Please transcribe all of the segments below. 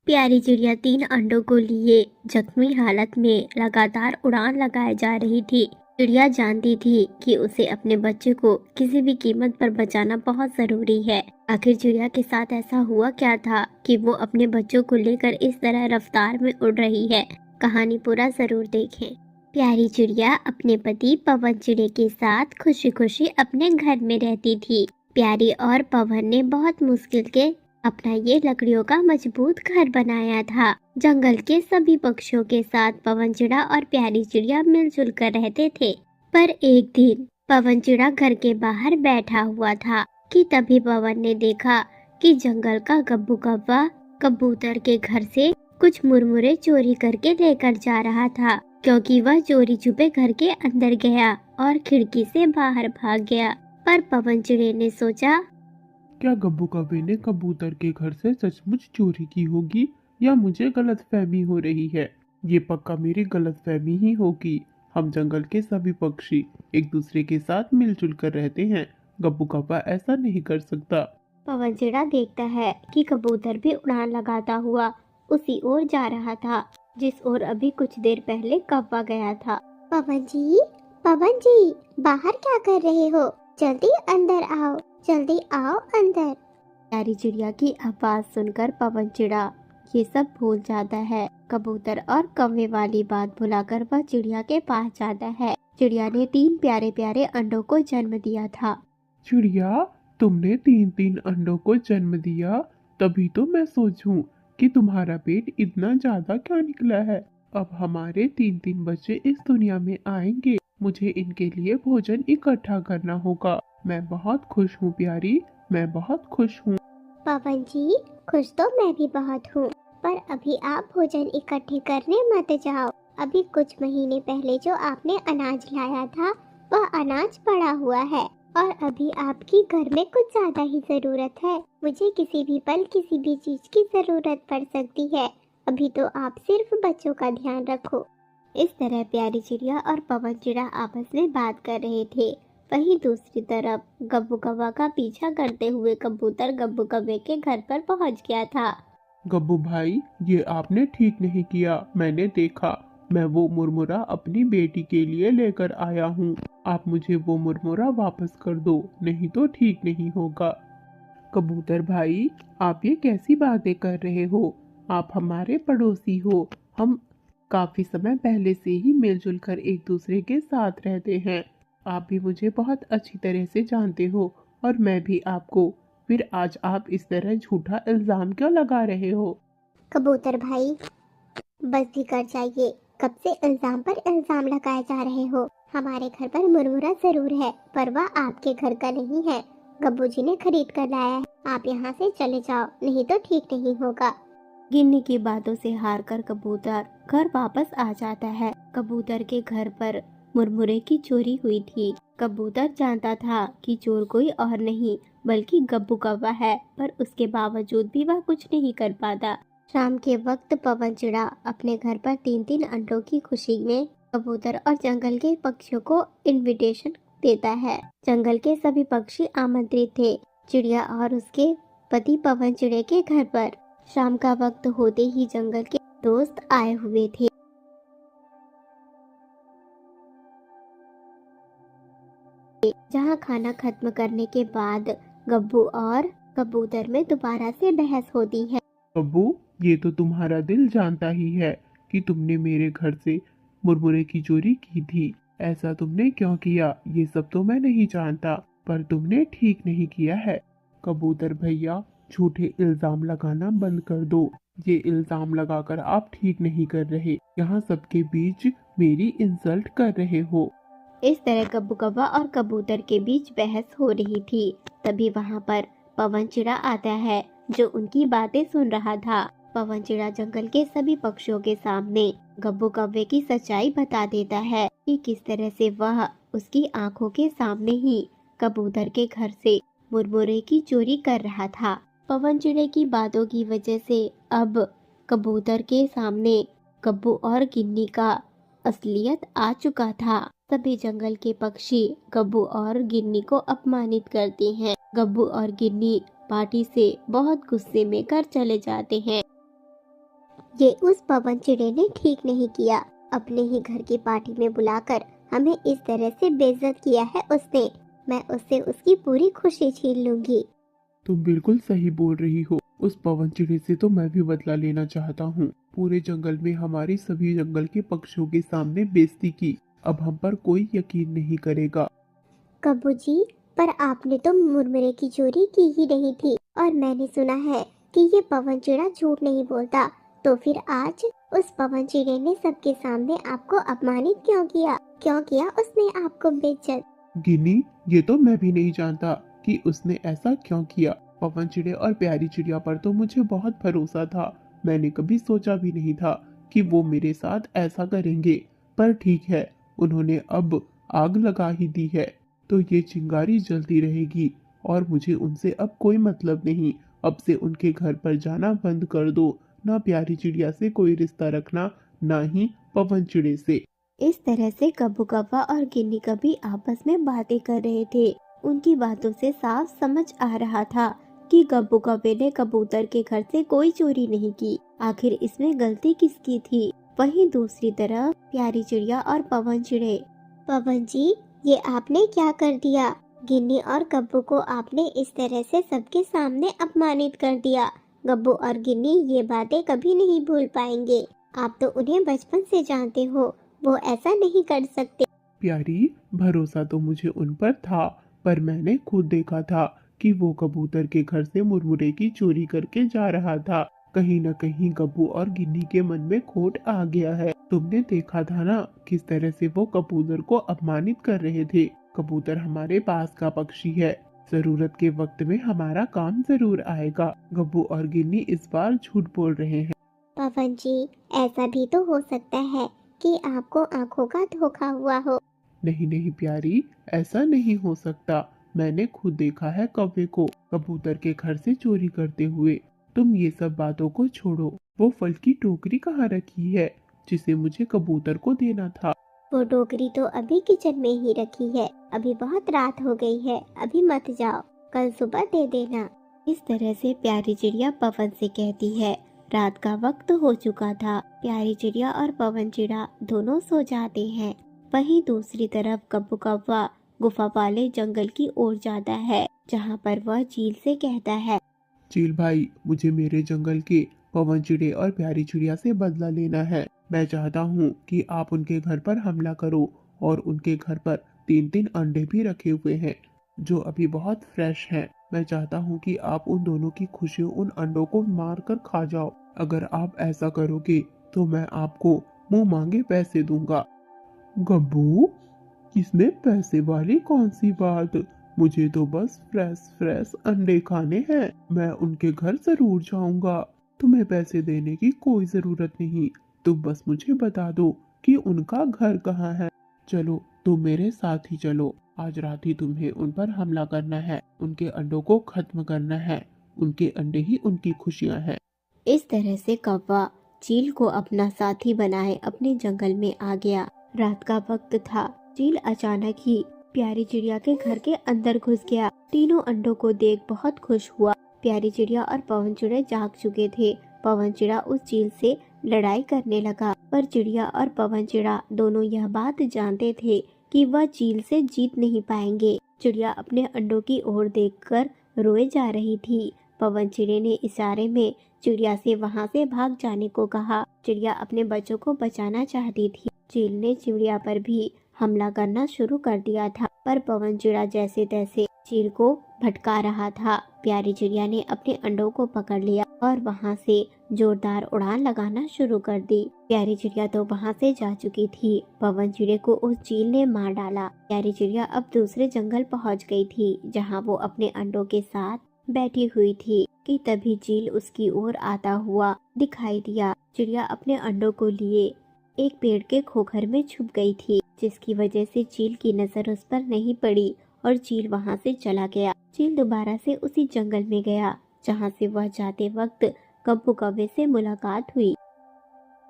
प्यारी चिड़िया 3 अंडों को लिए जख्मी हालत में लगातार उड़ान लगाए जा रही थी। चिड़िया जानती थी कि उसे अपने बच्चे को किसी भी कीमत पर बचाना बहुत जरूरी है। आखिर चिड़िया के साथ ऐसा हुआ क्या था कि वो अपने बच्चों को लेकर इस तरह रफ्तार में उड़ रही है। कहानी पूरा जरूर देखें। प्यारी चिड़िया अपने पति पवन चिड़िया के साथ खुशी खुशी अपने घर में रहती थी। प्यारी और पवन ने बहुत मुश्किल के अपना ये लकड़ियों का मजबूत घर बनाया था। जंगल के सभी पक्षियों के साथ पवन चिड़ा और प्यारी चिड़िया मिलजुल कर रहते थे। पर एक दिन पवन चिड़ा घर के बाहर बैठा हुआ था कि तभी पवन ने देखा कि जंगल का गब्बू कौवा कबूतर के घर से कुछ मुरमुरे चोरी करके लेकर जा रहा था, क्योंकि वह चोरी छुपे घर के अंदर गया और खिड़की से बाहर भाग गया। पर पवन चिड़े ने सोचा, क्या गब्बू कौवे ने कबूतर के घर से सचमुच चोरी की होगी या मुझे गलतफहमी हो रही है। ये पक्का मेरी गलतफहमी ही होगी। हम जंगल के सभी पक्षी एक दूसरे के साथ मिलजुल कर रहते हैं। गब्बू कौवा ऐसा नहीं कर सकता। पवन चिड़ा देखता है कि कबूतर भी उड़ान लगाता हुआ उसी ओर जा रहा था जिस ओर अभी कुछ देर पहले कौवा गया था। पवन जी, बाहर क्या कर रहे हो? जल्दी अंदर आओ, जल्दी आओ अंदर। प्यारी चिड़िया की आवाज सुनकर पवन चिड़ा ये सब भूल जाता है। कबूतर और कौवे वाली बात भुलाकर वह चिड़िया के पास जाता है। चिड़िया ने 3 प्यारे प्यारे अंडों को जन्म दिया था। चिड़िया, तुमने 3 अंडों को जन्म दिया, तभी तो मैं सोचूं कि तुम्हारा पेट इतना ज्यादा क्यों निकला है। अब हमारे 3 बच्चे इस दुनिया में आएंगे। मुझे इनके लिए भोजन इकट्ठा करना होगा। मैं बहुत खुश हूँ प्यारी, मैं बहुत खुश हूँ। पवन जी, खुश तो मैं भी बहुत हूँ, पर अभी आप भोजन इकट्ठे करने मत जाओ। अभी कुछ महीने पहले जो आपने अनाज लाया था वह अनाज पड़ा हुआ है और अभी आपकी घर में कुछ ज्यादा ही जरूरत है। मुझे किसी भी पल किसी भी चीज की जरूरत पड़ सकती है। अभी तो आप सिर्फ बच्चों का ध्यान रखो। इस तरह प्यारी चिड़िया और पवन चिड़ा आपस में बात कर रहे थे। वहीं दूसरी तरफ गब्बू कौवा का पीछा करते हुए कबूतर गब्बू कौवे के घर पर पहुंच गया था। गब्बू भाई, ये आपने ठीक नहीं किया। मैंने देखा, मैं वो मुरमुरा अपनी बेटी के लिए लेकर आया हूँ। आप मुझे वो मुरमुरा वापस कर दो, नहीं तो ठीक नहीं होगा। कबूतर भाई, आप ये कैसी बातें कर रहे हो? आप हमारे पड़ोसी हो। हम काफी समय पहले से ही मिलजुल कर एक दूसरे के साथ रहते हैं। आप भी मुझे बहुत अच्छी तरह से जानते हो और मैं भी आपको। फिर आज आप इस तरह झूठा इल्जाम क्यों लगा रहे हो? कबूतर भाई, बस भी कर जाइए। कब से इल्जाम पर इल्जाम लगाए जा रहे हो? हमारे घर पर मुरमुरा जरूर है, पर वह आपके घर का नहीं है। गब्बू जी ने खरीद कर लाया है। आप यहाँ से चले जाओ, नहीं तो ठीक नहीं होगा। गिन्नी की बातों से हार कर कबूतर घर वापस आ जाता है। कबूतर के घर पर मुरमुरे की चोरी हुई थी। कबूतर जानता था कि चोर कोई और नहीं बल्कि गब्बू कौवा है, पर उसके बावजूद भी वह कुछ नहीं कर पाता। शाम के वक्त पवन चिड़ा अपने घर पर 3 अंडों की खुशी में कबूतर और जंगल के पक्षियों को इनविटेशन देता है। जंगल के सभी पक्षी आमंत्रित थे चिड़िया और उसके पति पवन चिड़े के घर पर। शाम का वक्त होते ही जंगल के दोस्त आए हुए थे। जहां खाना खत्म करने के बाद गब्बू और कबूतर में दोबारा से बहस होती है। अब्बू, ये तो तुम्हारा दिल जानता ही है कि तुमने मेरे घर से मुरमुरे की चोरी की थी। ऐसा तुमने क्यों किया ये सब तो मैं नहीं जानता, पर तुमने ठीक नहीं किया है। कबूतर भैया, झूठे इल्जाम लगाना बंद कर दो। ये इल्जाम लगाकर आप ठीक नहीं कर रहे। यहाँ सबके बीच मेरी इंसल्ट कर रहे हो। इस तरह गब्बू कौवा और कबूतर के बीच बहस हो रही थी। तभी वहाँ पर पवन चिड़ा आता है जो उनकी बातें सुन रहा था। पवन चिड़ा जंगल के सभी पक्षियों के सामने गब्बू कौवे की सच्चाई बता देता है कि किस तरह से वह उसकी आंखों के सामने ही कबूतर के घर से मुरमुरे की चोरी कर रहा था। पवन चिड़े की बातों की वजह से अब कबूतर के सामने गब्बू और गिन्नी का असलियत आ चुका था। सभी जंगल के पक्षी गब्बू और गिन्नी को अपमानित करते हैं। गब्बू और गिन्नी पार्टी से बहुत गुस्से में घर चले जाते हैं। ये उस पवन चिड़े ने ठीक नहीं किया। अपने ही घर की पार्टी में बुलाकर हमें इस तरह से बेइज्जत किया है उसने। मैं उससे उसकी पूरी खुशी छीन लूंगी। तुम बिल्कुल सही बोल रही हो। उस पवन चिड़े से तो मैं भी बदला लेना चाहता हूँ। पूरे जंगल में हमारी सभी जंगल के पक्षियों के सामने बेइज्जती की। अब हम पर कोई यकीन नहीं करेगा। कब्बू जी, पर आपने तो मुरमुरे की चोरी की ही नहीं थी, और मैंने सुना है कि ये पवन चिड़ा झूठ नहीं बोलता। तो फिर आज उस पवन चिड़े ने सबके सामने आपको अपमानित क्यों किया? क्यों किया उसने आपको बेइज्जत? गिनी, ये तो मैं भी नहीं जानता कि उसने ऐसा क्यों किया। पवन चिड़े और प्यारी चिड़िया पर तो मुझे बहुत भरोसा था। मैंने कभी सोचा भी नहीं था कि वो मेरे साथ ऐसा करेंगे। पर ठीक है, उन्होंने अब आग लगा ही दी है, तो ये चिंगारी जलती रहेगी और मुझे उनसे अब कोई मतलब नहीं। अब से उनके घर पर जाना बंद कर दो। ना प्यारी चिड़िया से कोई रिश्ता रखना, ना ही पवन चिड़े से। इस तरह से कब्बू कव्वा और गिन्नी कभी आपस में बातें कर रहे थे। उनकी बातों से साफ समझ आ रहा था कि कब्बू कव्वे ने कबूतर के घर से कोई चोरी नहीं की। आखिर इसमें गलती किसकी थी? वहीं दूसरी तरफ प्यारी चिड़िया और पवन चिड़े। पवन जी, ये आपने क्या कर दिया? गिन्नी और कब्बू को आपने इस तरह से सबके सामने अपमानित कर दिया। गब्बू और गिन्नी ये बातें कभी नहीं भूल पाएंगे। आप तो उन्हें बचपन से जानते हो, वो ऐसा नहीं कर सकते। प्यारी, भरोसा तो मुझे उन पर था, पर मैंने खुद देखा था कि वो कबूतर के घर से मुरमुरे की चोरी करके जा रहा था। कहीं न कहीं गब्बू और गिन्नी के मन में खोट आ गया है। तुमने देखा था ना किस तरह से वो कबूतर को अपमानित कर रहे थे। कबूतर हमारे पास का पक्षी है, जरूरत के वक्त में हमारा काम जरूर आएगा। गब्बू और गिन्नी इस बार झूठ बोल रहे हैं। पवन जी, ऐसा भी तो हो सकता है कि आपको आंखों का धोखा हुआ हो। नहीं नहीं प्यारी, ऐसा नहीं हो सकता। मैंने खुद देखा है कौवे को कबूतर के घर से चोरी करते हुए। तुम ये सब बातों को छोड़ो। वो फल की टोकरी कहाँ रखी है जिसे मुझे कबूतर को देना था? वो टोकरी तो अभी किचन में ही रखी है। अभी बहुत रात हो गई है, अभी मत जाओ, कल सुबह दे देना। इस तरह से प्यारी चिड़िया पवन से कहती है। रात का वक्त हो चुका था। प्यारी चिड़िया और पवन चिड़ा दोनों सो जाते हैं। वहीं दूसरी तरफ कब्बू कव्वा गुफा वाले जंगल की ओर जाता है, जहाँ पर वह चील से कहता है। चील भाई, मुझे मेरे जंगल के पवन चिड़े और प्यारी चिड़िया से बदला लेना है। मैं चाहता हूँ कि आप उनके घर पर हमला करो और उनके घर पर 3-3 अंडे भी रखे हुए हैं जो अभी बहुत फ्रेश हैं। मैं चाहता हूँ कि आप उन दोनों की खुशियों उन अंडों को मार कर खा जाओ। अगर आप ऐसा करोगे तो मैं आपको मुंह मांगे पैसे दूंगा। गब्बू, इसमें पैसे वाली कौन सी बात? मुझे तो बस फ्रेश फ्रेश अंडे खाने हैं। मैं उनके घर जरूर जाऊंगा। तुम्हें पैसे देने की कोई जरूरत नहीं। तुम बस मुझे बता दो कि उनका घर कहाँ है। चलो, तुम मेरे साथ ही चलो। आज रात ही तुम्हें उन पर हमला करना है। उनके अंडों को खत्म करना है। उनके अंडे ही उनकी खुशियाँ हैं। इस तरह से कौवा चील को अपना साथी बनाए अपने जंगल में आ गया। रात का वक्त था। चील अचानक ही प्यारी चिड़िया के घर के अंदर घुस गया। तीनों अंडों को देख बहुत खुश हुआ। प्यारी चिड़िया और पवन चिड़े जाग चुके थे। पवन चिड़ा उस चील से लड़ाई करने लगा, पर चिड़िया और पवन चिड़ा दोनों यह बात जानते थे कि वह चील से जीत नहीं पाएंगे। चिड़िया अपने अंडों की ओर देखकर रोए जा रही थी। पवन चिड़े ने इशारे में चिड़िया से वहाँ से भाग जाने को कहा। चिड़िया अपने बच्चों को बचाना चाहती थी। चील ने चिड़िया पर भी हमला करना शुरू कर दिया था, पर पवन चिड़ा जैसे तैसे चील को भटका रहा था। प्यारी चिड़िया ने अपने अंडों को पकड़ लिया और वहाँ से जोरदार उड़ान लगाना शुरू कर दी। प्यारी चिड़िया तो वहाँ से जा चुकी थी। पवन चिड़े को उस चील ने मार डाला। प्यारी चिड़िया अब दूसरे जंगल पहुँच गई थी, जहाँ वो अपने अंडों के साथ बैठी हुई थी कि तभी चील उसकी ओर आता हुआ दिखाई दिया। चिड़िया अपने अंडों को लिए एक पेड़ के खोखर में छुप गई थी, जिसकी वजह से चील की नजर उस पर नहीं पड़ी और चील वहां से चला गया। चील दोबारा से उसी जंगल में गया जहां से वह जाते वक्त कब्बू कव्वे से मुलाकात हुई।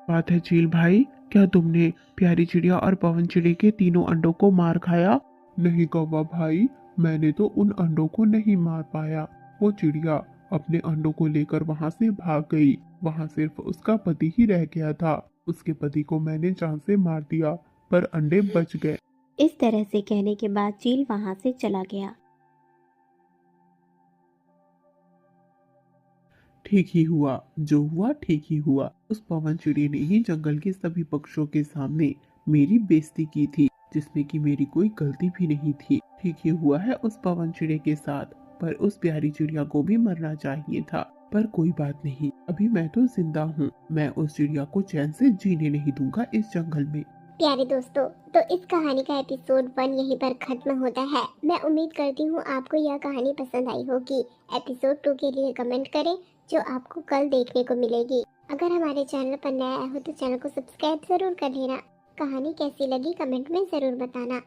बात है चील भाई, क्या तुमने प्यारी चिड़िया और पवन चिड़े के तीनों अंडों को मार खाया? नहीं कौवा भाई, मैंने तो उन अंडों को नहीं मार पाया। वो चिड़िया अपने अंडों को लेकर वहां से भाग गई। वहाँ सिर्फ उसका पति ही रह गया था। उसके पति को मैंने जान से मार दिया, पर अंडे बच गए। इस तरह से कहने के बाद चील वहां से चला गया। ठीक ही हुआ, जो हुआ ठीक ही हुआ। उस पवन चिड़िया ने ही जंगल के सभी पक्षियों के सामने मेरी बेइज्जती की थी, जिसमें कि मेरी कोई गलती भी नहीं थी। ठीक ही हुआ है उस पवन चिड़िया के साथ, पर उस प्यारी चिड़िया को भी मरना चाहिए था। पर कोई बात नहीं, अभी मैं तो जिंदा हूँ। मैं उस चिड़िया को चैन से जीने नहीं दूंगा इस जंगल में। प्यारे दोस्तों, तो इस कहानी का एपिसोड 1 यहीं पर खत्म होता है। मैं उम्मीद करती हूँ आपको यह कहानी पसंद आई होगी। एपिसोड 2 के लिए कमेंट करें, जो आपको कल देखने को मिलेगी। अगर हमारे चैनल पर नया आए हो तो चैनल को सब्सक्राइब जरूर कर लेना। कहानी कैसी लगी कमेंट में जरूर बताना।